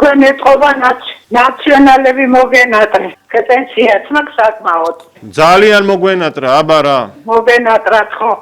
თქვენ ეთყობა ნაციონალები მოგენატრე. პენსიაც მაგ საკმაოდ. ძალიან მოგვენატრა, აბა რა. მოგენატრათ ხო?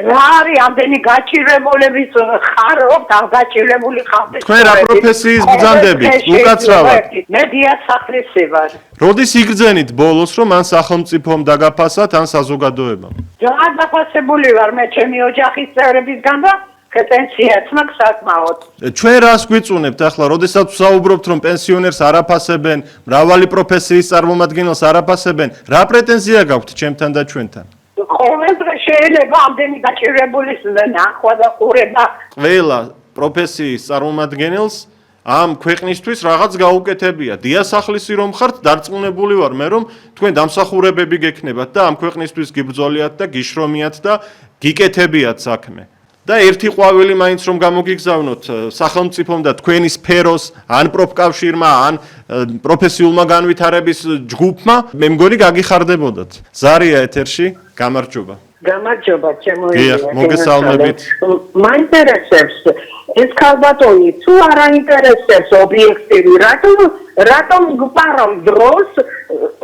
რა არის ამდენი გაჭირებულების ხარობთ, გაჭირებული ხავთ. თქვენ რა პროფესიის ბრძანდებით, უკაცრავად. მე დიასახლისი ვარ. როდის იგრძენით ბოლოს, რომ ან სახელმწიფომ დაგაფასათ, ან საზოგადოებამ? რა დაფასებული ვარ მე ჩემი ოჯახის წევრებისგან და პენსიაც მაგ საკმაოდ. ჩვენ რას გვიწუნებთ ახლა, როდესაც ვსაუბრობთ, რომ პენსიონერს არაფასებენ, მრავალი პროფესიის წარმომადგენელს არაფასებენ, რა პრეტენზია გაქვთ ჩემთან და ჩვენთან? ყოველდღე შეიძლება ამდენი გაჭირებულის ნახვა და ყურება. ყველა პროფესიის წარმომადგენელს ამ ქვეყნისთვის რაღაც გაუკეთებია. დიასახლისი რომ ხართ, დარწმუნებული ვარ მე, რომ თქვენ დამსახურებები გექნებათ და ამ ქვეყნისთვის გიბრძოლიათ და გიშრომიათ და გიკეთებიათ საქმე. და ერთი ყვავილი მაინც რომ გამოგიგზავნოთ სახელმწიფომ და თქვენი სფეროს, ან პროფკავშირმა, ან პროფესიულმა განვითარების ჯგუფმა, მე მგონი გაგიხარდებოდათ. ზარია ეთერში, გამარჯობა. გამარჯობა, ჩემო მოგესალმებით. მაინტერესებს ეს ქალბატონი თუ არ აინტერესებს ობიექტივი, რატომ გვპარავ დროს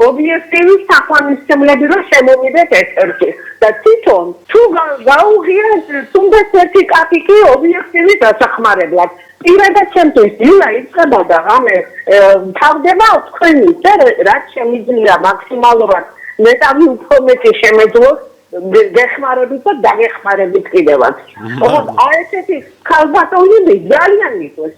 ობიექტივი საქმისმლები რომ შემოვიდეთ ეთერში და თვითონ თუ გაუღიათ თუნდაც ერთი კაპიკი ობიექტივის დასახმარებლად პირადად ჩემთვის დილა იწყება და ღამე თავდება თქვენი რაც შემიძლია მაქსიმალურად მეტავი უფრო მეტი შემეძლოს გეხმარებით და დაგეხმარებით კიდევაც. ოღონდ აი ესეთი ქალბატონები ძალიან მიყვეს.